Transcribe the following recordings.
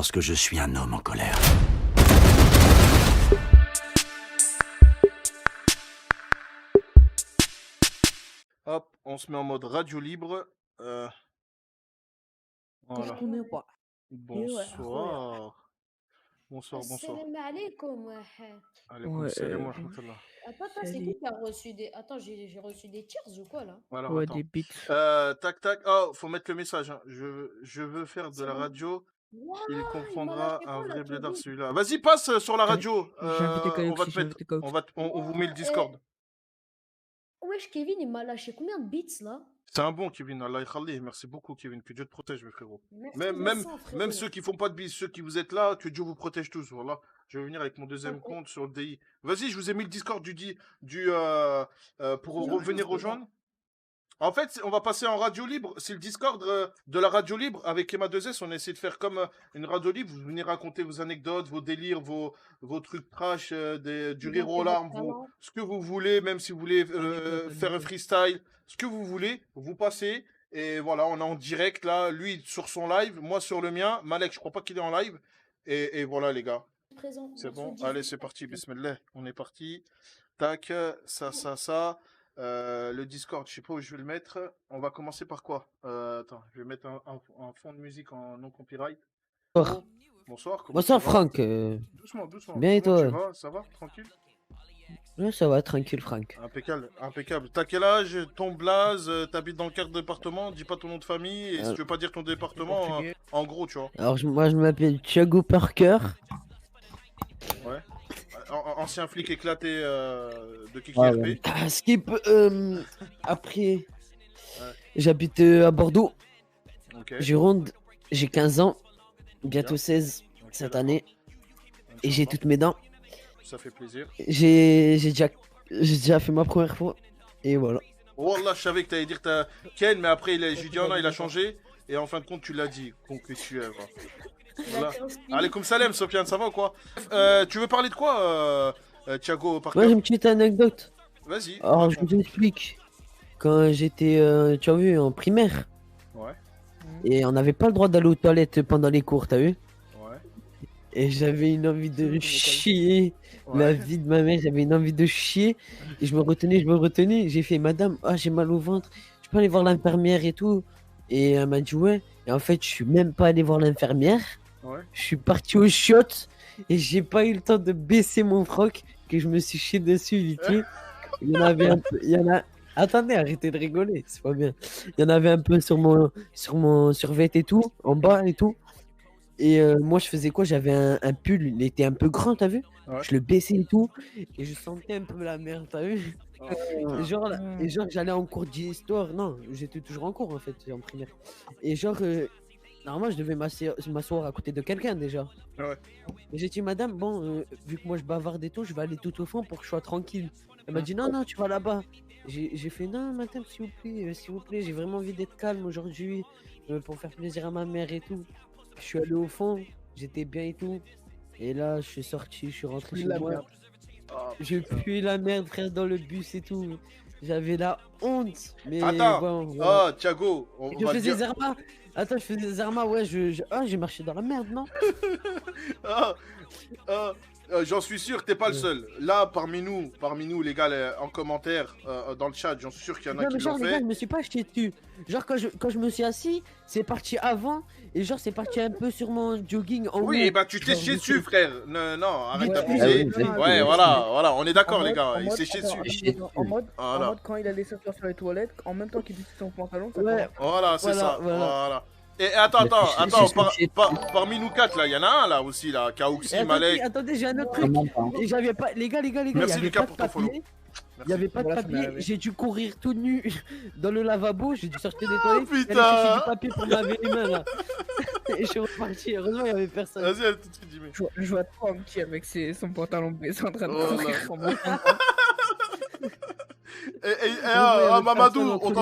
lorsque je suis un homme en colère. Hop, on se met en mode radio libre. Voilà. Bonsoir. Bonsoir, bonsoir. Assalamu alaikum, ouais. Alaykoum salam wa rahmatullah. Attends, c'est qui a reçu des... Attends, j'ai reçu des tirs ou quoi, là? Alors, Ouais, attends. des beats. Tac, tac. Oh, faut mettre le message. Hein. Je veux faire de C'est la bon. radio. Voilà, Il il m'a comprendra lâché un quoi, là, vrai blédard, Kevin? celui-là. Vas-y, passe sur la radio. J'ai invité On va Kaoxy, te j'ai mettre. invité Kaoxy. On vous met le Discord. Wesh, Kevin, il m'a lâché combien de bits, là? C'est un bon, Kevin. Allah yakhalih. Merci beaucoup, Kevin. Que Dieu te protège, mes frérots. Merci, Même Vincent, frérot. même ceux qui font pas de bis, ceux qui vous êtes là, que Dieu vous protège tous. Voilà. Je vais venir avec mon deuxième Ok. compte sur le DI. Vas-y, je vous ai mis le Discord pour Non, revenir je sais rejoindre. En fait, on va passer en radio libre. C'est le Discord de la radio libre. Avec Emma 2S, on essaie de faire comme une radio libre. Vous venez raconter vos anecdotes, vos délires, vos trucs trash, du rire aux larmes, ce que vous voulez, même si vous voulez faire un freestyle, ce que vous voulez, vous passez. Et voilà, on est en direct là. Lui sur son live, moi sur le mien. Malek, je crois pas qu'il est en live. Et voilà, les gars. Présent. C'est Merci, bon. Dieu. Allez, c'est parti. Bismillah. On est parti. Tac, ça. Le Discord, je sais pas où je vais le mettre. On va commencer par quoi? Attends, je vais mettre un fond de musique en non copyright. Bonsoir. Bonsoir. Comment Bonsoir ça va? Franck. Doucement. Bien et Comment toi? tu vas? Ça va? Tranquille? Ouais, ça va, tranquille Franck. Impeccable. T'as quel âge? Ton blaze? T'habites dans quel département? Dis pas ton nom de famille. Et si tu veux pas dire ton département, en gros, tu vois. Alors moi je m'appelle Thiago Parker. Ouais. Ancien flic éclaté de KKRP. Ouais. Skip. Après, j'habite à Bordeaux, Ok. Gironde. J'ai 15 ans, bientôt 16 Ok, cette d'accord. année. Et j'ai toutes mes dents. Ça fait plaisir. J'ai déjà fait ma première fois. Et voilà. Wallah, je savais que t'allais dire Ken, mais après, j'ai dit, oh non, il a changé. Et en fin de compte, tu l'as dit. Con que tu es, quoi. Voilà. Allez, comme Salem, Sofiane, ça va ou quoi? Tu veux parler de quoi, Thiago Parker? Moi j'ai une petite anecdote. Vas-y. Alors je raconte. vous explique. Quand j'étais, tu as vu, en primaire. Ouais. Et on n'avait pas le droit d'aller aux toilettes pendant les cours, t'as vu? Ouais. Et j'avais une envie de chier. La vie de ma mère, j'avais une envie de chier. Et je me retenais. J'ai fait, madame, j'ai mal au ventre. Je peux aller voir l'infirmière et tout. Et elle m'a dit, ouais. Et en fait, je suis même pas allé voir l'infirmière. Ouais. Je suis parti aux chiottes. Et j'ai pas eu le temps de baisser mon froc. Que je me suis chié dessus vite fait. Il y en avait un peu. Attendez, arrêtez de rigoler, c'est pas bien. Il y en avait un peu sur mon survêt et tout, en bas et tout. Et moi, je faisais quoi? J'avais un pull, il était un peu grand, t'as vu? Ouais. Je le baissais et tout. Et je sentais un peu la merde, t'as vu? Oh, Et genre, j'allais en cours d'histoire. Non, j'étais toujours en cours en fait, en primaire. Et genre, normalement, je devais m'asseoir à côté de quelqu'un déjà. Ouais. Et j'ai dit, madame, bon, vu que moi je bavarde et tout, je vais aller tout au fond pour que je sois tranquille. Elle m'a dit, non, tu vas là-bas. J'ai fait, non, madame, s'il vous plaît, j'ai vraiment envie d'être calme aujourd'hui pour faire plaisir à ma mère et tout. Je suis allé au fond, j'étais bien et tout. Et là, je suis sorti, je suis rentré chez moi. J'ai pué la merde, frère, dans le bus et tout. J'avais la honte. Mais attends, bon, voilà. oh, Thiago, Je faisais Zerma. Attends, je faisais Zerma, ouais, j'ai marché dans la merde, non? J'en suis sûr que t'es pas le seul. Là, parmi nous, les gars, en commentaire, dans le chat, j'en suis sûr qu'il y en a Non, qui mais genre, l'ont les gars, fait. je me suis pas chié dessus. Genre, quand je me suis assis, c'est parti avant. Et genre, c'est parti un peu sur mon jogging en haut. Oui, bah tu t'es Genre, chié dessus, frère. Non, arrête Ouais, d'abuser. ouais, Ouais, voilà, on est d'accord, les gars. Il s'est chié attends, dessus. en mode, Voilà. quand il allait sortir sur les toilettes, en même temps qu'il baissait son pantalon, ça Ouais. Voilà, c'est Voilà, ça. voilà. Voilà. Et attends, parmi nous quatre, là, il y en a un là aussi, là, Kaoxy, Et Malek. attendez, j'ai un autre truc. Et j'avais pas, les gars, il y Merci avait Lucas pas de pour ton follow. papier. Il y avait pas de Voilà, ça m'est papier. arrivé. J'ai dû courir tout nu dans le lavabo. J'ai dû sortir des toilettes. putain. Aller chercher du papier pour me laver les mains là. Et je suis reparti. Heureusement, il y avait personne. Vas-y, tout de suite, dis-moi. Je vois trop un petit avec son pantalon baissé en train de Oh courir. Mamadou, on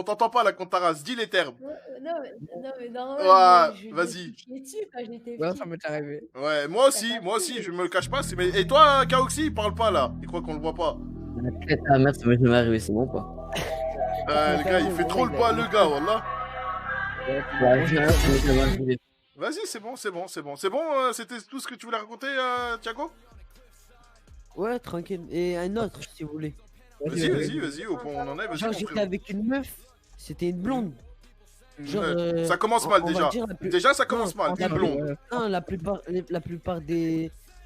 t'entend pas là, Contaras. Dis les termes. Non, mais non, Ouais, vas-y. Ouais, ça m'est arrivé. Ouais, moi aussi, je me le cache pas. Et toi, Kaoxy, parle pas là. Il croit qu'on le voit pas. Ah merde, ça m'est jamais arrivé, c'est bon quoi. Le gars, il fait trop le pas, le gars, wallah. Vas-y, c'est bon, c'est bon, c'est bon. C'est bon, c'était tout ce que tu voulais raconter, Thiago? Ouais, tranquille. Et un autre, si vous voulez. Vas-y, vas-y, vas-y, au point où on en est, vas-y, Genre, mon j'étais frérot. avec une meuf, c'était une blonde. Genre, Ça commence mal, on va déjà. dire la plus- Déjà, ça Non, commence mal, la une plus- blonde. Non, la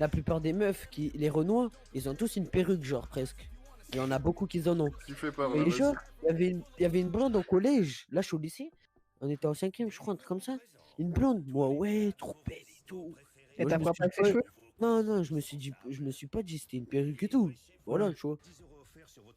plupart des meufs, les Renois, ils ont tous une perruque, genre, presque. Il y en a beaucoup qui en ont. Tu fais peur, Et là, genre, vas-y. il y avait une blonde au collège. Là, je suis au lycée. On était en cinquième, je crois, un truc comme ça. Une blonde. Moi, ouais, trop belle et tout. Et Moi, t'as je me pas suis pas ses pas- cheveux? Non, non, je me suis pas dit c'était une perruque et tout. Voilà, tu vois.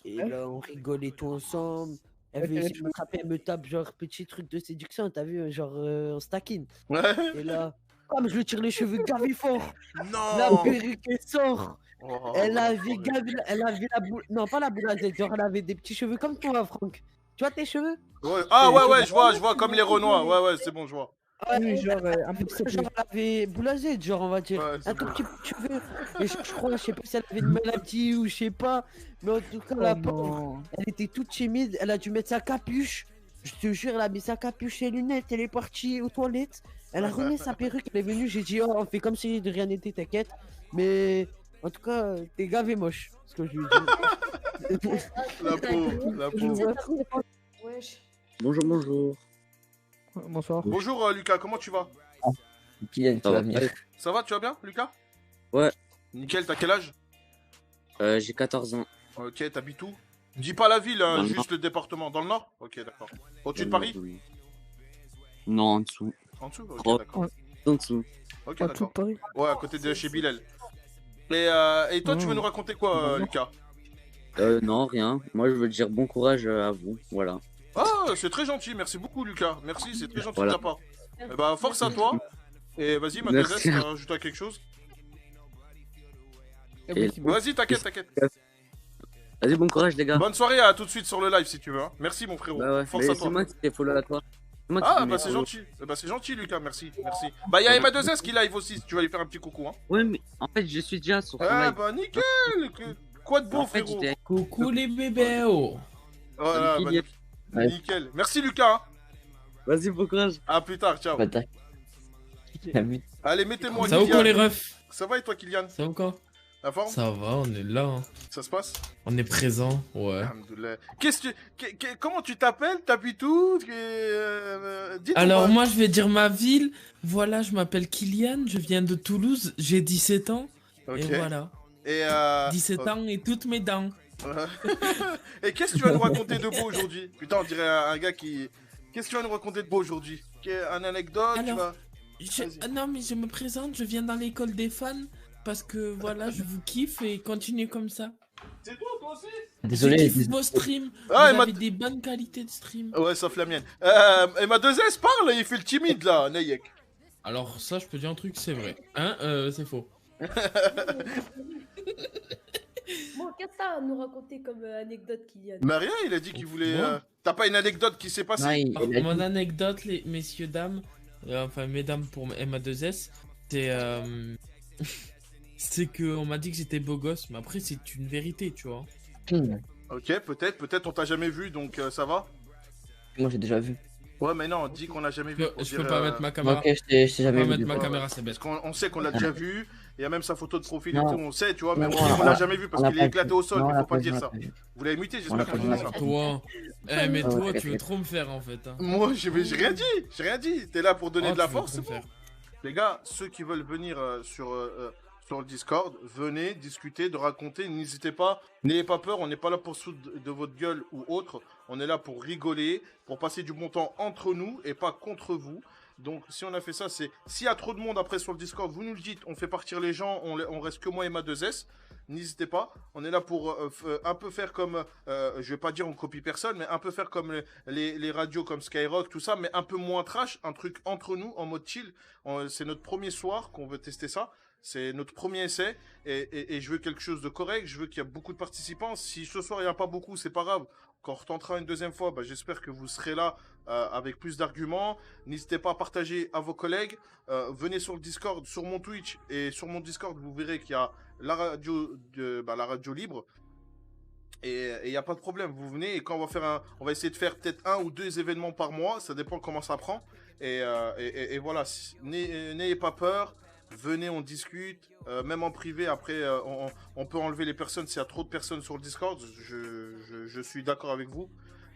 Et Ouais. là, on rigole et tout ensemble. Elle Ouais, veut t'as les essayer de m'attraper, elle me tape, genre, petit truc de séduction, t'as vu, genre, on se taquine. Ouais. Et là, comme je lui tire les cheveux gavé fort, la Non. perruque elle sort. Oh, Elle avait l'enfoiré. gavé, elle avait la boule, non, pas la boule à Z, genre, elle avait des petits cheveux comme toi, Franck. Tu vois tes cheveux? Ouais. Ah, ouais, ouais, Ouais, je vois, comme les Renois. Ouais, ouais, c'est bon, je vois. Oui, genre un peu Genre, crépus. elle avait boule à Z, genre, on va dire. Ouais, c'est Un tout bon. petit peu de cheveux. Et je crois, je sais pas si elle avait une maladie ou je sais pas. Mais en tout cas, Oh la pauvre, non. elle était toute timide. Elle a dû mettre sa capuche. Je te jure, elle a mis sa capuche et lunettes. Elle est partie aux toilettes. Elle a remis sa perruque. Elle est venue. J'ai dit, oh, on fait comme si de rien n'était, t'inquiète. Mais en tout cas, t'es gavé moche. Ce que je lui ai dit. La pauvre, la pauvre. Wesh. Bonjour, bonjour. Bonsoir. Bonjour, Lucas, comment tu vas? Kylian, tu Ça vas va venir. Ça va, tu vas bien, Lucas? Ouais. Nickel, t'as quel âge? J'ai 14 ans. Ok, t'habites où? Dis pas la ville, hein, Dans le juste Nord. le département. Dans le Nord? Ok, d'accord. Au-dessus de Paris? Non, en dessous. En dessous? Ok, Oh. d'accord. En dessous. Ok, En tout d'accord. Paris. Ouais, à côté de chez Bilal. Et toi, tu veux nous raconter quoi, Lucas? Non, rien. Moi, je veux dire bon courage à vous. Voilà. Ah, c'est très gentil, merci beaucoup, Lucas. Merci, c'est très gentil Voilà. de ta part. Eh bah, force à toi. Et vas-y, ma Merci. Thérèse, rajoute à quelque chose. Eh oui, c'est bon. Vas-y, t'inquiète, t'inquiète. Vas-y, bon courage, les gars. Bonne soirée, à tout de suite sur le live si tu veux. Hein. Merci, mon frérot. Bah ouais. Force Mais à c'est toi. moi qui t'ai follow à toi. C'est moi qui Ah, t'ai bah mis c'est follow. gentil. Bah c'est gentil, Lucas, merci. Merci. Bah, il y a Emma2S qui live aussi si tu vas lui faire un petit coucou. Hein. Ouais, mais en fait, je suis déjà sur son Ah, live. bah nickel. Quoi de beau, En fait, frérot. j'étais. Coucou les bébés oh. Voilà, Salut, bah, Kylian. Ouais. nickel. Merci, Lucas. Hein. Vas-y, bon courage. À plus tard, ciao. Bah, t'as- T'as vu Allez, mettez-moi Ça va ou Kylian. quoi les refs? Ça va et toi, Kylian? Ça va ou quoi? La forme? Ça va, on est là. Hein. Ça se passe? On est présent, ouais. Alhamdoulilah. Comment tu t'appelles? T'habites où? Dis-moi. Alors moi je vais dire ma ville. Voilà, je m'appelle Kylian, je viens de Toulouse, j'ai 17 ans. Ok. Et voilà. Et 17 ans et toutes mes dents. Et qu'est-ce que tu vas nous raconter de beau aujourd'hui? Putain, on dirait un gars qui. Qu'est-ce que tu vas nous raconter de beau aujourd'hui? Un anecdote? Tu Alors, vas... Non mais je me présente, je viens dans l'école des fans. Parce que voilà, je vous kiffe et continuez comme ça. C'est toi, toi aussi? Désolé. Je kiffe vos streams. Ah, Vous Emma- avez des bonnes qualités de stream. Ouais, sauf la mienne. Emma2S parle, il fait le timide là, Nayek. Alors ça, je peux dire un truc, c'est vrai. Hein, c'est faux. Bon, qu'est-ce que t'as à nous raconter comme anecdote, Kylian? Mais rien, il a dit qu'il voulait. Moi T'as pas une anecdote qui s'est passée? Non, il a dit- Mon anecdote, les messieurs, dames, enfin mesdames pour MA2S, c'est c'est que on m'a dit que j'étais beau gosse, mais après c'est une vérité, tu vois. Ok, peut-être on t'a jamais vu donc ça va? Moi, j'ai déjà vu. Ouais, mais non, on dit qu'on l'a jamais vu. Je peux pas mettre ma caméra. Ok, je t'ai Je peux jamais pas vu. mettre ma désolé. caméra, c'est Parce bête. qu'on sait qu'on l'a déjà vu, il y a même sa photo de profil et Non. tout, on sait, tu vois, mais Non, on l'a jamais vu parce on l'a qu'il est pas éclaté vu. au sol, Non, il on l'a faut pas pas dire vu, on ça. l'a pas vu. Vous l'avez muté, On l'a j'espère que pas vous vu, dites ça. Toi, mais Ah ouais, toi, t'inquiète, tu veux t'inquiète. trop me faire en fait. Hein. Moi, j'ai rien dit, t'es là pour donner Oh, de la tu veux force, trop c'est me bon. faire. Les gars, ceux qui veulent venir sur le Discord, venez discuter, de raconter, n'hésitez pas, n'ayez pas peur, on n'est pas là pour se foutre de votre gueule ou autre, on est là pour rigoler, pour passer du bon temps entre nous et pas contre vous. Donc si on a fait ça, c'est s'il y a trop de monde après sur le Discord, vous nous le dites, on fait partir les gens, on reste que moi et ma 2S. N'hésitez pas, on est là pour un peu faire comme, je vais pas dire on copie personne, mais un peu faire comme les radios comme Skyrock, tout ça, mais un peu moins trash, un truc entre nous, en mode chill. C'est notre premier soir qu'on veut tester ça, c'est notre premier essai, et je veux quelque chose de correct, je veux qu'il y ait beaucoup de participants. Si ce soir il n'y a pas beaucoup, c'est pas grave. Quand on retentera une deuxième fois, bah, j'espère que vous serez là avec plus d'arguments. N'hésitez pas à partager à vos collègues. Venez sur le Discord, sur mon Twitch et sur mon Discord, vous verrez qu'il y a la radio libre. Et il n'y a pas de problème, vous venez et quand on va essayer de faire peut-être 1 ou 2 événements par mois, ça dépend comment ça prend. Et voilà, n'ayez pas peur, venez, on discute, même en privé. Après, on peut enlever les personnes s'il y a trop de personnes sur le Discord. Je suis d'accord avec vous.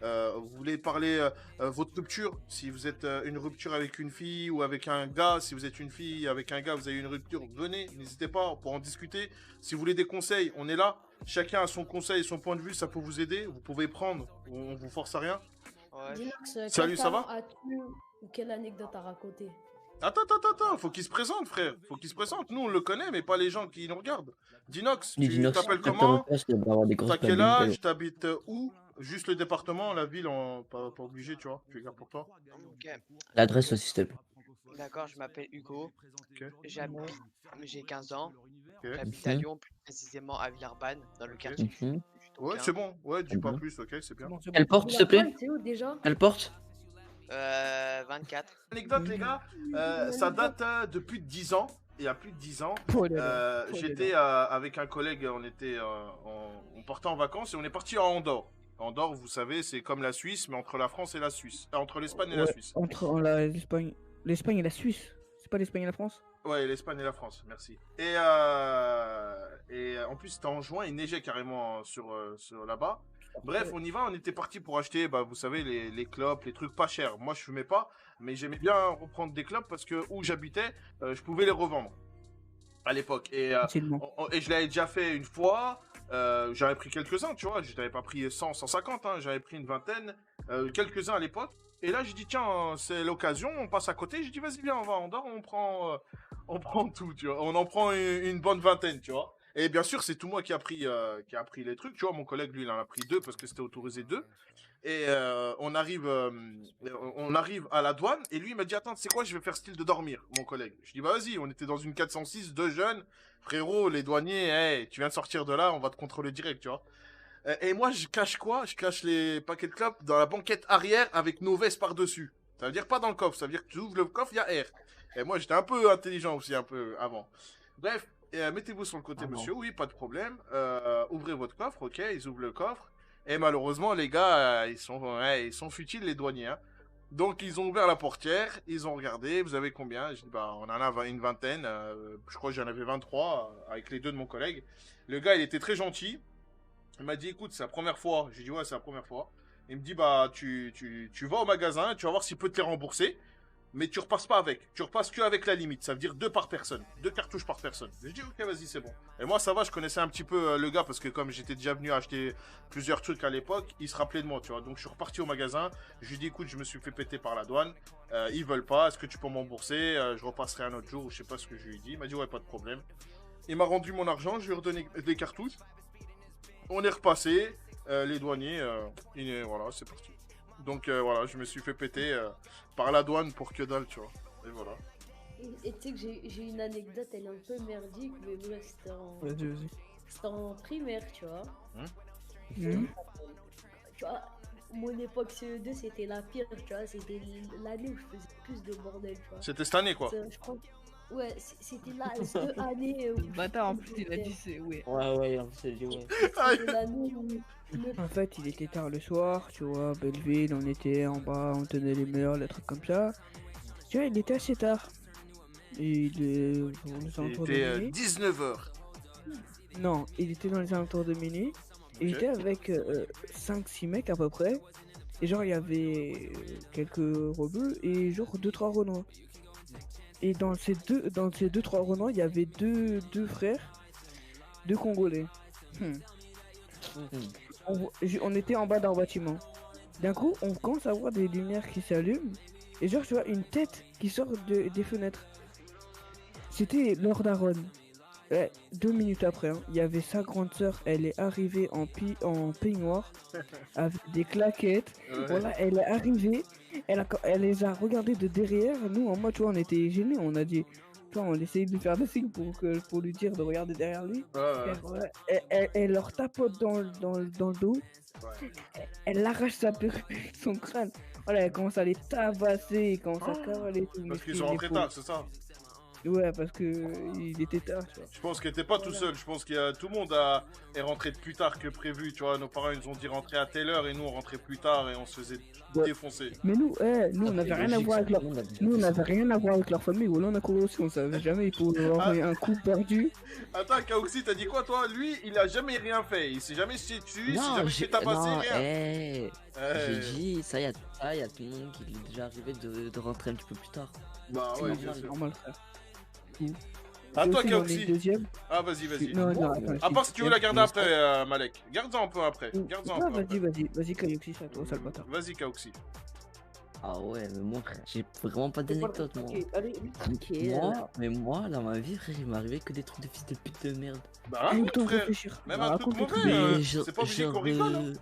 Vous voulez parler votre rupture, si vous êtes une rupture avec une fille ou avec un gars, si vous êtes une fille avec un gars, vous avez une rupture, venez, n'hésitez pas pour en discuter. Si vous voulez des conseils, on est là. Chacun a son conseil et son point de vue, ça peut vous aider. Vous pouvez prendre, on vous force à rien. Ouais. Dinox, Salut, quel ça va talent as-tu ou quelle anecdote à raconter? Attends, faut qu'il se présente, frère. Faut qu'il se présente. Nous, on le connaît, mais pas les gens qui nous regardent. Dinox, Les tu Dinox, t'appelles acteur comment? en place, il va avoir des grosses T'as quel probabilités. âge? T'habites où? Juste le département, la ville, pas obligé, tu vois. Tu gardes pour toi. Ok, L'adresse aussi, s'il te plaît. d'accord, je m'appelle Hugo. Ok. J'ai 15 ans. Ok. J'habite à Mhm. Lyon, plus précisément à Villeurbanne, dans le quartier Mhm. juste au Ouais, 15. c'est bon. Ouais, dis pas Mhm. plus, ok, c'est bien. Bon, c'est bon. Quelle porte, s'il te plaît? Villeurbanne, c'est où déjà? Quelle porte? 24. Anecdote, les gars, ça date depuis 10 ans. Il y a plus de 10 ans. Oh là là. J'étais avec un collègue, on partait en vacances et on est parti à Andorre. Andorre, vous savez, c'est comme la Suisse, mais entre la France et la Suisse. Entre l'Espagne et la Ouais, Suisse. entre l'Espagne et la Suisse. C'est pas l'Espagne et la France? Ouais, l'Espagne et la France, merci. Et en plus, c'était en juin, il neigeait carrément sur là-bas. Bref, on y va, on était parti pour acheter, bah, vous savez, les clopes, les trucs pas chers. Moi, je fumais pas, mais j'aimais bien reprendre des clopes parce que où j'habitais, je pouvais les revendre à l'époque. Facilement. Et je l'avais déjà fait une fois. J'avais pris quelques-uns, tu vois. Je n'avais pas pris 100, 150, hein, j'avais pris une vingtaine, quelques-uns à l'époque. Et là, j'ai dit, tiens, c'est l'occasion, on passe à côté. J'ai dit, vas-y, viens, on va à Andorre, on prend tout, tu vois. On en prend une bonne vingtaine, tu vois. Et bien sûr, c'est tout moi qui a pris les trucs, tu vois. Mon collègue, lui, il en a pris 2 parce que c'était autorisé 2. Et on arrive à la douane et lui il m'a dit attends c'est quoi je vais faire style de dormir mon collègue. Je dis bah vas-y, on était dans une 406, 2 jeunes, frérot les douaniers, hey, tu viens de sortir de là, on va te contrôler direct tu vois. Et moi je cache quoi? Je cache les paquets de clopes dans la banquette arrière avec nos vestes par dessus. Ça veut dire pas dans le coffre, ça veut dire que tu ouvres le coffre, il y a air. Et moi j'étais un peu intelligent aussi un peu avant. Bref, mettez-vous sur le côté monsieur, oui pas de problème. Ouvrez votre coffre, ok, ils ouvrent le coffre. Et malheureusement, les gars, ils sont futiles, les douaniers. Hein. Donc, ils ont ouvert la portière, ils ont regardé, vous avez combien? Je dis, bah, on en a une vingtaine. Je crois que j'en avais 23 avec les 2 de mon collègue. Le gars, il était très gentil. Il m'a dit, écoute, c'est la première fois. J'ai dit, ouais, c'est la première fois. Il me dit, bah, tu vas au magasin, tu vas voir s'il peut te les rembourser. Mais tu repasses pas avec. Tu repasses que avec la limite. Ça veut dire 2 par personne. 2 cartouches par personne. J'ai dit, ok, vas-y, c'est bon. Et moi, ça va, je connaissais un petit peu le gars parce que comme j'étais déjà venu acheter plusieurs trucs à l'époque, il se rappelait de moi, tu vois. Donc, je suis reparti au magasin. Je lui ai dit, écoute, je me suis fait péter par la douane. Ils veulent pas. Est-ce que tu peux m'embourser? Je repasserai un autre jour. Je sais pas ce que je lui ai dit. Il m'a dit, ouais, pas de problème. Il m'a rendu mon argent. Je lui ai redonné des cartouches. On est repassé. Les douaniers, voilà, c'est parti. Donc voilà, je me suis fait péter par la douane pour que dalle, tu vois. Et voilà. Et tu sais que j'ai une anecdote, elle est un peu merdique, mais bref, Vas-y. c'était en primaire, tu vois. Mhm. Tu vois, mon époque CE2, c'était la pire, tu vois. C'était l'année où je faisais plus de bordel, tu vois. C'était cette année, quoi. Je crois ouais, c'était cette année où... Bâtard, en plus, il a dit c'est ouais. Ouais, en plus, c'est dit ouais. C'était l'année où... En fait, il était tard le soir, tu vois, Belleville, on était en bas, on tenait les murs, des trucs comme ça. Tu vois, il était assez tard. Et il est dans les alentours de C'était minuit. 19h. Non, il était dans les alentours de minuit. Et il Ok. était avec 5-6 mecs à peu près. Et genre, il y avait quelques rebeux et genre 2-3 renois. Et dans ces 2-3 renois, il y avait deux frères, 2 Congolais. On était en bas d'un bâtiment. D'un coup, on commence à voir des lumières qui s'allument. Et genre, tu vois une tête qui sort des fenêtres. C'était leur daronne. Ouais, 2 minutes après, hein, il y avait sa grande sœur. Elle est arrivée en peignoir avec des claquettes. Ouais. Voilà, elle est arrivée. Elle les a regardés de derrière. Nous, en mode, tu vois, on était gênés. On a dit, tu vois, on essayait de lui faire des signes pour lui dire de regarder derrière lui. Ouais. Et voilà, elle leur tapote dans le dos. Ouais. Elle arrache sa perruque avec son crâne. Voilà, elle commence à les tabasser, elle commence à cavaler tout. Parce qu'ils mesquine, sont les rentrés pauvres. tard, c'est ça. Ouais, parce que il était tard, tu vois. Je pense que t'es pas tout seul. Je pense qu'il y a tout le monde est rentré plus tard que prévu. Tu vois, nos parents ils nous ont dit rentrer à telle heure et nous on rentrait plus tard et on se faisait Ouais. défoncer. Mais nous, nous on n'avait rien à voir avec leur... Nous on n'avait rien à voir avec leur famille. Ou là on a couru aussi, on savait jamais. Il faut avoir un coup perdu. Attends, Kaoxy, t'as dit quoi toi? Lui, il a jamais rien fait. Il s'est jamais chié dessus, il s'est jamais fait tabasser, non, rien. j'ai dit, ça y a tout le monde qui lui est déjà arrivé de rentrer un petit peu plus tard. Bah ouais, bien C'est sûr. normal, frère. À toi, Aussi, dans les Kaoxy. deuxièmes- Ah, vas-y. Non, attends, À part si tu veux la garder après, Malek. Garde-en un peu après. Garde-en un peu après. Vas-y, Kayoxy, c'est à toi, sale bâtard. Vas-y, Kaoxy. Ah ouais, mais moi, frère, j'ai vraiment pas d'anecdote, moi. Allez, tranquille. Moi, dans ma vie, frère, il m'est arrivé que des trucs de fils de pute de merde. Bah raconte, Raconte-toi, frère. réfléchir. Même Bah, un truc raconte-toi. mauvais, Mais c'est pas obligé qu'on rigole. Hein.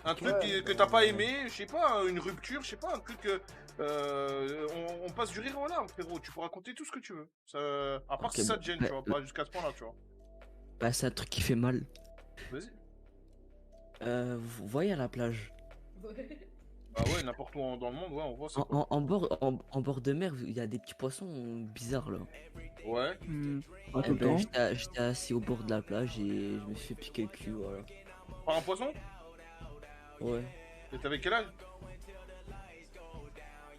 Un truc que t'as pas aimé, je sais pas, une rupture, je sais pas, un truc on passe du rire en larmes, frérot. Tu peux raconter tout ce que tu veux. Ça... À part Ok, si ça bon, te gêne, bah, tu vois, pas jusqu'à ce point-là, tu vois. Bah, c'est un truc qui fait mal. Vas-y. Vous voyez à la plage, Bah ouais, n'importe où dans le monde, ouais, on voit ça. en bord de mer, il y a des petits poissons bizarres là. Ouais. Pas Eh tout le ben, temps. j'étais assis au bord de la plage et je me suis fait piquer le cul, voilà. Par un poisson? Ouais, Et t'avais quel âge?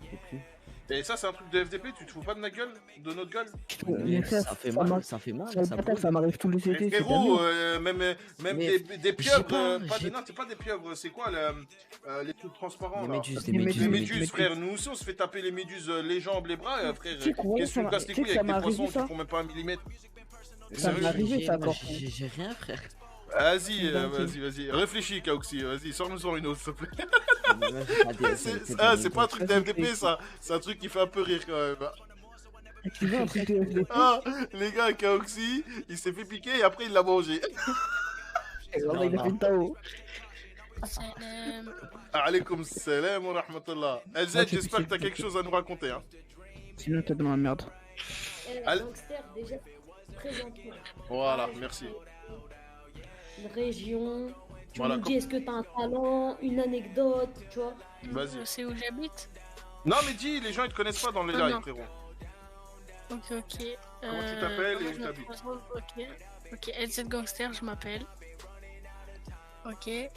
je sais plus. Et ça, c'est un truc de FDP, tu te fous pas de ma gueule? De notre gueule? Mais frère, Ça fait ça mal, marche. ça fait mal, Sale ça bâtard, brûle. ça m'arrive tous les Mais étés. c'est frérot, jamais. même Mais des j'ai pieuvres, pas- j'ai- non, c'est pas des pieuvres, c'est quoi les trucs transparents Les là? méduses, Les les Les méduses, méduses, frère, nous aussi on se fait taper les méduses, les jambes, les bras, frère. Tu sais que, ouais, Qu'est-ce que tu ça me casses les tu sais couilles que ça avec des m'est poissons arrivé, qui ça font même pas un millimètre? Ça m'est Sérieux? arrivé, ça, Moi, par contre. j'ai rien, frère. Vas-y, Dans le vas-y. Réfléchis, Kaoxy, vas-y, sors-nous une autre, s'il te plaît. Moi, j'ai pas des- C'est pas un truc d'FDP, ça. C'est un truc qui fait un peu rire quand même. Tu veux un truc de FDP? Ah, les gars, Kaoxy, il s'est fait piquer et après il l'a mangé. Voilà, il a fait une Tao. Alaykoum salam wa rahmatullah. LZ, Moi, j'ai j'espère que t'as piqué. quelque chose à nous raconter. Hein. Sinon, t'es dans la merde. Al- Gangster, déjà, présente-moi. Voilà, merci. Une région. Tu Voilà, nous dis, est-ce que t'as un talent, une anecdote, tu vois? Vas-y. C'est où j'habite. Non, mais dis, les gens ils te connaissent pas dans les Ah, lives, non. frérot. Ok. Comment tu t'appelles et moi, où je me t'habites? présente, Ok, LZ Gangster, je m'appelle. Ok. J'ai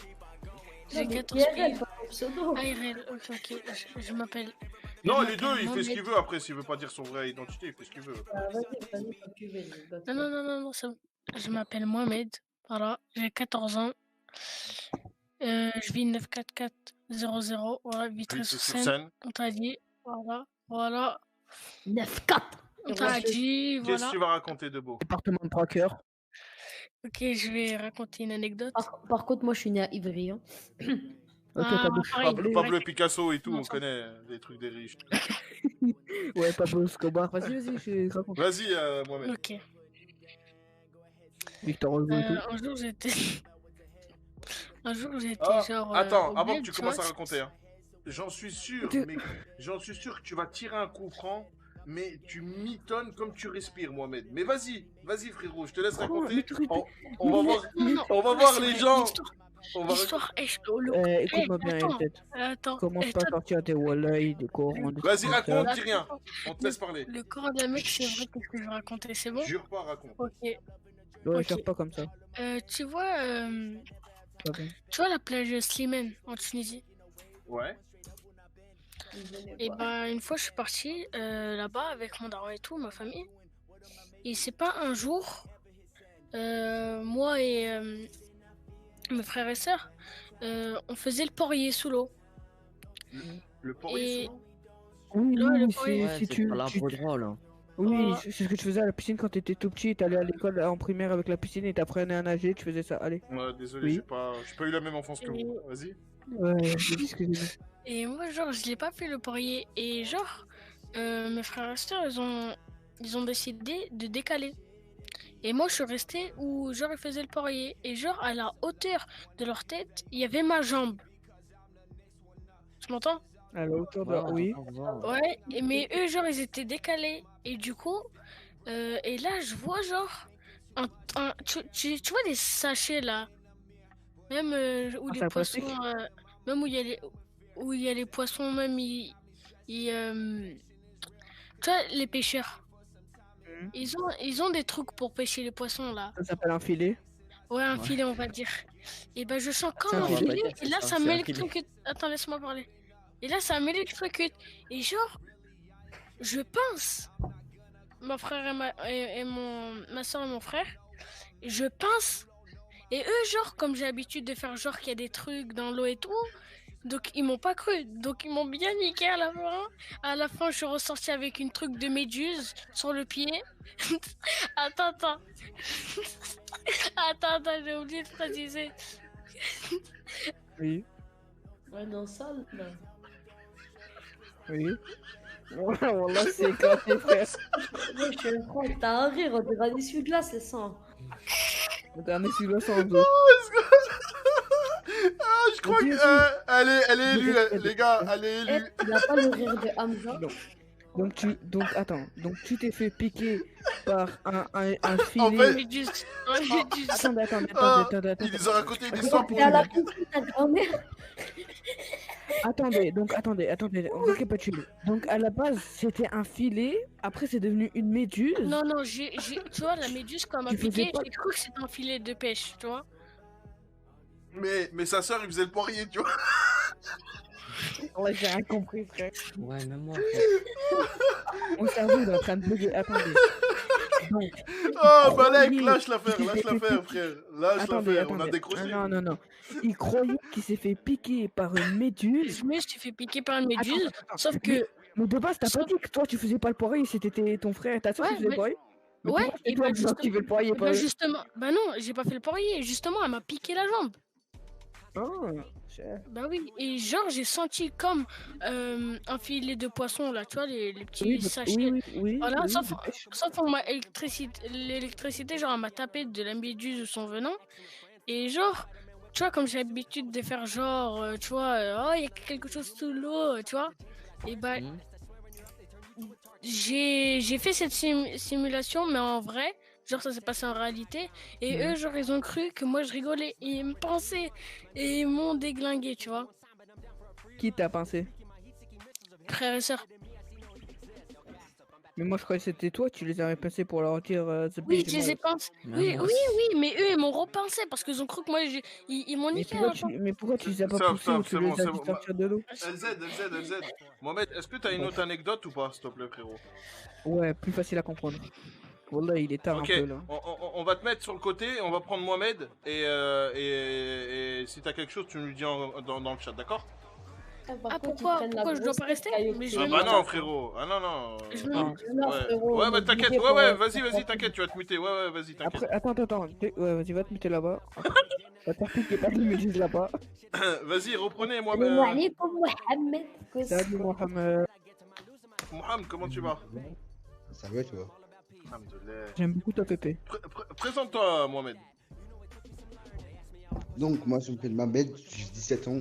Non, mais 14 IRL, pays. pas ton pseudo. ARL, ok. Je m'appelle. Non, je les deux, m'appelle il fait ce qu'il Mohamed. veut après. S'il veut pas dire son vrai identité, il fait ce qu'il veut. Ah, vas-y, comme tu veux. Non, c'est bon. Je m'appelle Mohamed. Voilà, j'ai 14 ans. Je vis 94400. Voilà, Vitry sur Sur Seine. scène. On t'a dit. Voilà. 9-4. On t'a dit, Qu'est-ce que voilà. tu vas raconter de beau? Département de tracker. Ok, je vais raconter une anecdote. Par contre, moi, je suis né à Ivry. Hein. Ok, Ah, t'as deux. pareil, Pablo Picasso et tout, Non, on ça- connaît les trucs des riches. Ouais, Pablo Escobar. Vas-y, je raconte. Vas-y, Mohamed. Ok. Victor Hugo et tout. Un jour, j'étais. Un jour, j'étais Ah, genre. attends, au avant que bled, tu tu commences vois, à raconter, hein. J'en suis sûr, Tu- mais j'en suis sûr que tu vas tirer un coup franc, mais tu mitonnes comme tu respires, Mohamed. Mais vas-y, frérot, je te laisse Oh, raconter. mais tu répètes. On va voir, Non, on va ouais, voir c'est les vrai, gens. l'histoire- On va... L'histoire, Écoute-moi bien, attends, peut-être. attends. Commence pas à sortir des Wallahi, des Corans, des Vas-y, trucs comme ça. raconte, dis rien. On te laisse parler. Le corps d'un mec, c'est vrai, qu'est-ce que je vais raconter, c'est bon? Jure pas, raconte. Ok. Ouais, Ok. cherche pas comme ça. Tu vois, Pas bon. la plage Slimane en Tunisie? Ouais. Et ben, une fois, je suis parti là-bas avec mon daron et tout, ma famille. Et c'est pas un jour, moi et mes frères et sœurs, on faisait le porrier sous l'eau. Le porrier Et- sous l'eau. Oui, Là, le oui, premier- si Ouais, tu. c'est pas l'arbre droit, là. Oui, Voilà. c'est ce que tu faisais à la piscine quand t'étais tout petit. T'allais à l'école en primaire avec la piscine et t'apprenais à nager. Tu faisais ça. Allez. Ouais, désolé, Oui. j'ai pas eu la même enfance que vous. Vas-y. Ouais, excusez-moi. Et moi, genre, je l'ai pas fait le porrier. Et genre, mes frères et sœurs, ils ont décidé de décaler. Et moi, je suis resté où, genre, ils faisaient le porrier. Et genre, à la hauteur de leur tête, il y avait ma jambe. Tu m'entends? À la hauteur de. Oui. Ouais, mais eux, genre, ils étaient décalés. Et du coup, et là, je vois, genre, tu vois des sachets là, même où Un les sac poissons, plastique même où il y a les poissons, même tu vois, les pêcheurs. ils ont des trucs pour pêcher les poissons là. Ça s'appelle un filet. Ouais, un Ouais. filet, on va dire. Et ben, je sens C'est comme un un filet. filet, et là, ça C'est un m'électrocute. Attends, laisse-moi parler. Et là, ça m'électrocute. Et genre, je pince mon frère ma soeur et mon frère. Je pince. Et eux, genre, comme j'ai l'habitude de faire genre qu'il y a des trucs dans l'eau et tout, donc ils m'ont pas cru. Donc ils m'ont bien niqué à la fin. À la fin, je suis ressorti avec une truc de méduse sur le pied. Attends. Attends, j'ai oublié de préciser. Oui. Ouais, non, sale, là. Oui. Wallah, c'est éclaté, frère. Ouais, je suis crois que t'as un rire, on dirait un essuie-glace, c'est ça. T'as un essuie sans dos. Ah, je crois que elle est élue, les gars, elle est Eh, élue. il a pas le rire de Hamza. Donc tu t'es fait piquer par un filet. En fait, Méduse. Attendez. il nous a raconté une histoire pour T'es à la lui. piscine, ta grand-mère. Attendez, on récapitule. Donc à la base, c'était un filet, après c'est devenu une méduse. Non, tu vois, la méduse, quand elle m'a Tu faisais piqué, pas- j'ai cru que c'était un filet de pêche, tu vois. Mais sa soeur, il faisait le poirier, tu vois. Ouais, j'ai rien compris, frère. Ouais, même moi. Mon cerveau il est en train de bugger. Attendez. Donc, Oh, Malek, croyait lâche l'affaire, qu'il s'était frère. Lâche attendez. l'affaire, on a décroché. Non. Il croyait qu'il s'est fait piquer par une méduse. Je me suis fait piquer par une méduse, Attends. sauf que. Mais de base, t'as pas dit que toi tu faisais pas le poirier, c'était ton frère et ta soeur qui Ouais, faisaient le mais- poirier. Mais Ouais, pourquoi c'est et toi bah, qui activé le poirier, pas eux? justement, bah non, j'ai pas fait le poirier, justement, elle m'a piqué la jambe. Ah, cher. Bah oui, et genre, j'ai senti comme un filet de poisson, là, tu vois, les petits sachets. Voilà, sauf pour ma l'électricité, genre, elle m'a tapé de la méduse ou son venin. Et genre, tu vois, comme j'ai l'habitude de faire genre, tu vois, oh, il y a quelque chose sous l'eau, tu vois. Et bah, j'ai fait cette simulation, mais en vrai, genre, ça s'est passé en réalité. Et eux, genre, ils ont cru que moi, je rigolais. Et ils me pensaient. Et ils m'ont déglingué, tu vois. Qui t'a pincé? Frère et sœur. Mais moi je croyais que c'était toi, tu les avais pincés pour leur dire The Oui, Big je les ai Mouth. pincés. Oui, mais eux, ils m'ont repincé parce qu'ils ont cru que moi, ils m'ont niqué. Mais pourquoi tu les as pas Stop, poussés ou stop, tu c'est les bon, as c'est dit bon. sortir de l'eau? LZ. Mohamed, est-ce que t'as une autre anecdote ou pas, s'il te plaît, frérot? Ouais, plus facile à comprendre. Wallah, il est tard Ok, un peu là. on va te mettre sur le côté, on va prendre Mohamed, et si t'as quelque chose, tu nous le dis dans le chat, d'accord? Pourquoi je dois pas rester? Mais je Ah vais bah me non, muter. frérot, ah non. Je me Ouais. mute. frérot, Ouais, bah on est t'inquiète, obligé ouais, pour- vas-y, t'inquiète, tu vas te muter, ouais, vas-y, t'inquiète. Après, attends. Ouais, vas-y, va te muter là-bas. Va te faire piquer par les méduses là-bas. Vas-y, reprenez, Salam Mohamed. alaikum, Mohamed. Salut Mohamed. Mohamed, comment tu vas? Ça va, tu vois. Alhamdoulilah. J'aime beaucoup ta pépé. Présente-toi, Mohamed. Donc, moi, je m'appelle Mabed, j'ai 17 ans.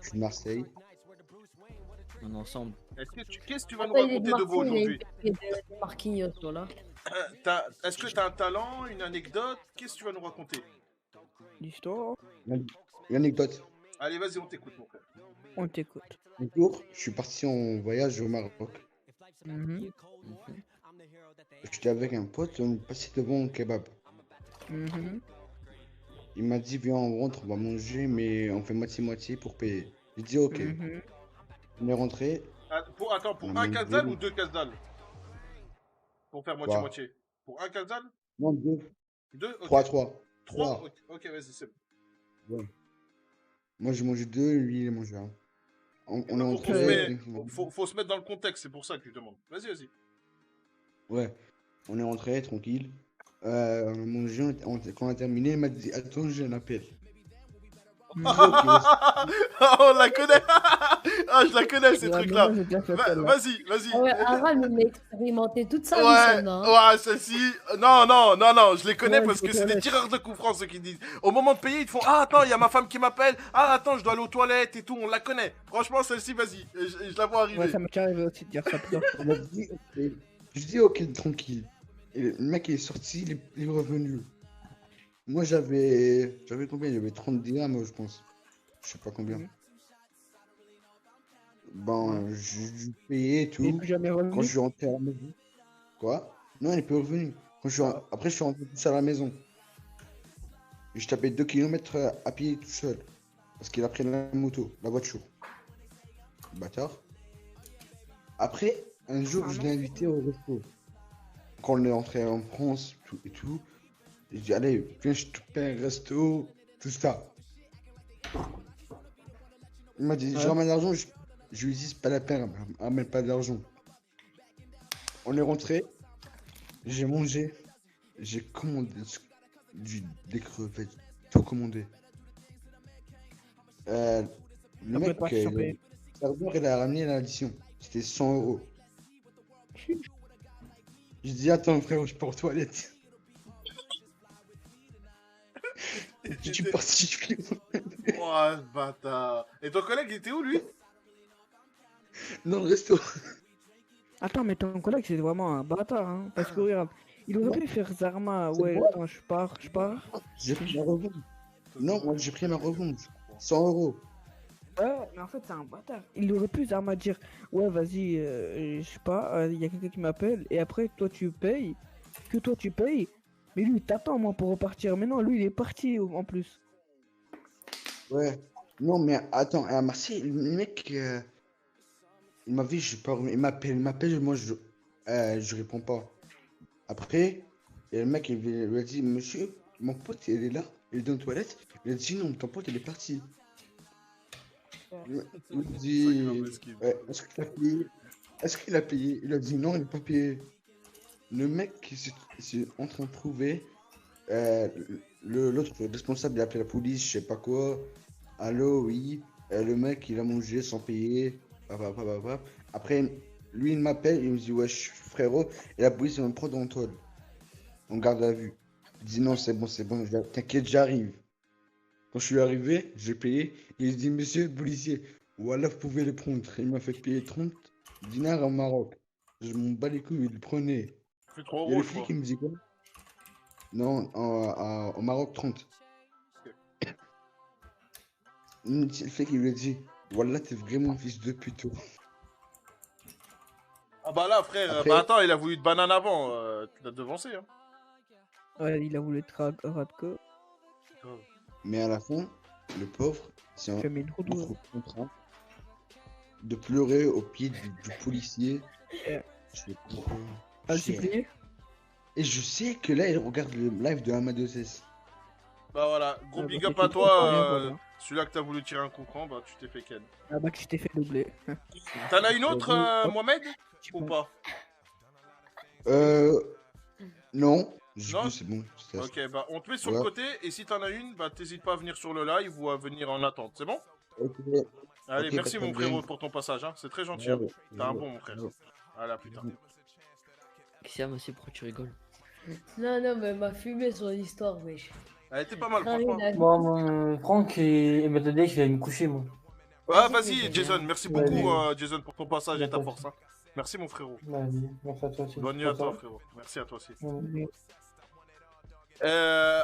Je suis de Marseille. On est ensemble. Qu'est-ce que tu vas nous Après, il est de raconter de beau Marseille, aujourd'hui? il est de Marquinhos, voilà. Est-ce que t'as un talent, une anecdote? Qu'est-ce que tu vas nous raconter? L'histoire. Une anecdote. Allez, vas-y, on t'écoute, mon frère. On t'écoute. Un jour, je suis parti en voyage au Maroc. J'étais avec un pote, on est passé devant un kebab. Il m'a dit, viens, on rentre, on va manger, mais on fait moitié-moitié pour payer. J'ai dit, ok. On est rentré. Pour On un a casdal une ou deux casdals? Pour faire Quoi? moitié-moitié. Pour un casdal? Non, deux. Deux? Ok. Trois. Trois? Ok, vas-y, c'est bon. Ouais. Moi, j'ai mangé deux, lui, il a mangé un. On est Faut rentré. faut se mettre dans le contexte, c'est pour ça que je demande. Vas-y. Ouais. On est rentré, tranquille. On a mangé, quand on a terminé, il m'a dit, attends, j'ai un appel. On la connaît. Ah, je la connais, ces trucs-là. Vas-y. Ah ouais, Aram, il m'a expérimenté toute sa vie, Ouais, celle-là. ouais, celle-ci. Non, je les connais Ouais, parce je que les c'est des connais. tireurs de coups francs, ceux qui disent. Au moment de payer, ils te font, ah, attends, il y a ma femme qui m'appelle. Ah, attends, je dois aller aux toilettes et tout. On la connaît. Franchement, celle-ci, vas-y. Je la vois arriver. Ouais, ça m'est arrivé aussi de dire ça plusieurs fois. On m'a dit, ok. Je dis, ok, tranquille. Et le mec il est sorti, il est revenu. Moi, j'avais combien? J'avais 30 dirhams, je pense. Je sais pas combien. Bon, je payais et tout. Il est plus jamais revenu? Quand je suis rentré à la maison. Quoi? Non, il est pas revenu. Après, je suis rentré tout seul à la maison. Et je tapais 2 km à pied tout seul. Parce qu'il a pris la moto, la voiture. Bâtard. Après, un jour, je l'ai invité au resto. Quand on est entré en France tout et tout, j'ai dit, allez, viens, je te paie un resto, tout ça. Il m'a dit, je ramène l'argent, je lui ai dit, c'est pas la peine, ramène pas d'argent. On est rentré, j'ai mangé, j'ai commandé des crevettes, tout commandé. Le mec, le serveur, il a ramené l'addition, c'était 100 euros. J'ai dit, attends frère, je pars aux toilettes. Je suis parti, Oh, ce bâtard. Et ton collègue, il était où, lui? Dans le resto. Attends, mais ton collègue, c'est vraiment un bâtard, hein. Parce que regarde, il aurait pu faire Zarma. Ouais, bon. attends, je pars. J'ai pris ma revente. Non, moi j'ai pris ma revente. 100 euros. Ouais, mais en fait, c'est un bâtard. Il aurait pu Zarma dire, ouais, vas-y, je sais pas, il y a quelqu'un qui m'appelle, et après, toi, tu payes. Mais lui, il t'attend, moi, pour repartir. Mais non, lui, il est parti en plus. Ouais. Non, mais attends, à Marseille, le mec, il m'a vu, je sais pas, il m'appelle, moi, je réponds pas. Après, et le mec, il lui a dit, monsieur, mon pote, il est là, il est dans les toilettes. Il a dit, non, ton pote, il est parti. Il a dit, est-ce qu'il a payé? Est-ce qu'il a payé? Il a dit, non, il n'a pas payé. Le mec, c'est en train de trouver. L'autre responsable, il a appelé la police, je sais pas quoi. Allô, oui. Le mec, il a mangé sans payer. Après, lui, il m'appelle, il me dit, wesh, frérot. Et la police, il me prend dans toile. On garde à vue. Il dit, non, c'est bon, t'inquiète, j'arrive. Quand je suis arrivé, j'ai payé. Il dit, monsieur le policier, voilà, vous pouvez le prendre. Il m'a fait payer 30 dinars au Maroc. Je m'en bats les couilles, il le prenait. Fait 3 Et le euros, je flic, crois. il me dit quoi? Non, au Maroc, 30. Le flic, il lui a dit, voilà, t'es vraiment un fils de pute. Ah bah là, frère, Après- bah attends, il a voulu te banane avant, tu l'as devancé, hein. Ouais, il a voulu être radco. Mais à la fin, le pauvre, c'est Tu as mis une roue autre contrat de pleurer au pied du policier. Yeah. Je vais comprendre. Ah, c'est plié? Et je sais que là, il regarde le live de Amadeus. Bah voilà, gros Ah, big bah, up c'est à tout, toi, rien, voilà. celui-là que t'as voulu tirer un coup franc, bah tu t'es fait ken. Ah bah que je t'ai fait doubler. T'en as une autre, Mohamed? Ou pas? Non. Non. C'est bon. Ok, bah on te met sur Ouais. le côté, et si t'en as une, bah t'hésites pas à venir sur le live ou à venir en attente, c'est bon? Ok. Allez, Ok, merci pas de mon problème. frérot pour ton passage, hein. C'est très gentil, Ouais, hein. ouais, T'es un ouais. bon mon frère. Ouais. Allez, à plus tard. Xiam aussi, pourquoi tu rigoles? Non, non, mais elle m'a fumé son histoire, wesh. Elle était pas mal, Rien franchement. à- Moi, mon Franck, il m'a donné, je vais me coucher, moi. Ah, Vas-y, vas-y, mais Jason, merci Ouais, beaucoup, mais- Jason, pour ton passage et ta force, hein. Merci mon frérot. Vas-y, merci à toi aussi. Bonne nuit à toi, frérot. Merci à toi aussi. Ouais.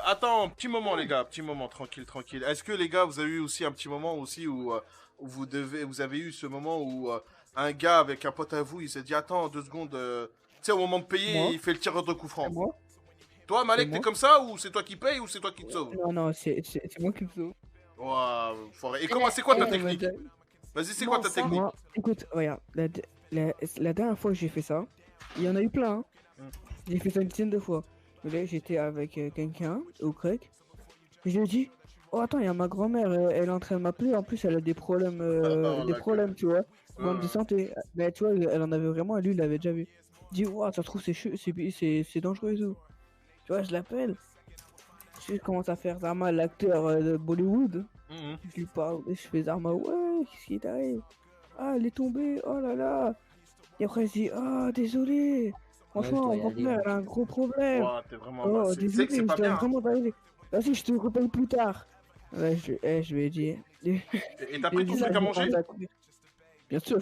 Attends, petit moment les gars, petit moment, tranquille, tranquille. Est-ce que les gars, vous avez eu aussi un petit moment aussi où, où vous avez eu ce moment où un gars avec un pote à vous, il s'est dit attends 2 secondes, tu sais au moment de payer, Moi. il fait le tireur de coup franc. C'est moi? Toi Malek, C'est t'es moi. comme ça ou c'est toi qui paye ou c'est toi qui te sauve? Non, non, c'est moi qui le sauve. Ouah, foiré. Et comment, c'est quoi ta Elle m'a technique? dit- Vas-y, c'est quoi ta technique? Moi, écoute, regarde, la dernière fois que j'ai fait ça, il y en a eu plein. Hein. J'ai fait ça une dizaine de fois. Là, j'étais avec quelqu'un au grec. Et je lui ai dit, oh attends, il y a ma grand-mère, elle est en train de m'appeler. En plus, elle a des problèmes, tu vois, problèmes de santé. Mais tu vois, elle en avait vraiment, et lui, il l'avait déjà vu. Il dit, ouah, ça se trouve, c'est dangereux et tout. Tu vois, je l'appelle. Je commence à faire Zarma, l'acteur de Bollywood. Je lui parle, et je fais Zarma, ouais, qu'est-ce qui t'arrive? Ah, elle est tombée, oh là là. Et après, il dit, ah, désolé. Franchement, dois y mon aller, frère, moi. elle a un gros problème. Ouah, t'es vraiment Oh, mal. Tu sais que c'est désolé, pas je dois bien. vraiment t'arriver. Vas-y, je te repaye plus tard. Ouais, je lui ai dit. Et t'as pris tout ce que t'as mangé? Bien sûr.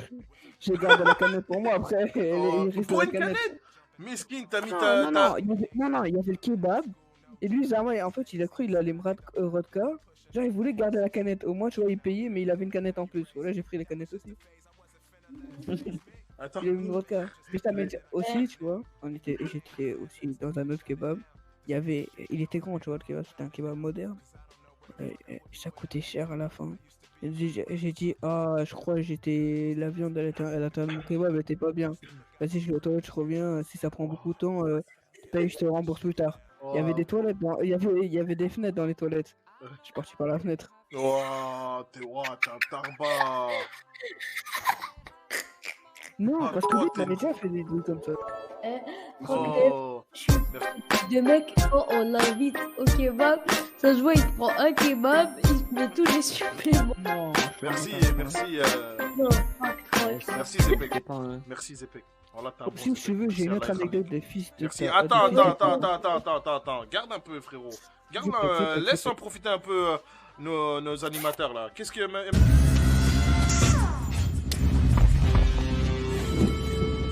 J'ai gardé la canette pour moi après. Oh, il reste pour la une canette. canette? Miskin, t'as mis Non, ta. non, non, il y avait le kebab. Et lui, Zarma, en fait, il a cru qu'il allait me rodka. Genre, il voulait garder la canette. Au moins, tu vois, il payait, mais il avait une canette en plus. Voilà, j'ai pris la canette aussi. Attends. Il a une vodka. Juste à me dire aussi, tu vois, j'étais aussi dans un autre kebab. Il était grand, tu vois, le kebab, c'était un kebab moderne. Ça coûtait cher à la fin. J'ai dit, ah, je crois que la viande, elle atteint mon kebab, elle était pas bien. Vas-y, je vais aux toilettes, je reviens. Si ça prend beaucoup de temps, paye, je te rembourse plus tard. Il y avait des toilettes, il y avait des fenêtres dans les toilettes. Je suis parti par la fenêtre. Oh, t'es un tarba. Non, Ah, parce que toi, lui, il t'es- avait déjà fait des trucs comme ça. Oh. Deux mecs, quand on l'invite au kebab, ça se voit, il prend un kebab, il se met tous les suppléments. Non, Merci. Non, Merci Zepek. Merci Zepek. Voilà, t'as un bon Si tu veux, j'ai une autre anecdote de fils de. Merci. ta- Attends. de- Garde un peu, frérot. Zepek. Laisse en profiter un peu nos animateurs là. Qu'est-ce que.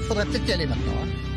Faudrait peut-être y aller maintenant. Hein.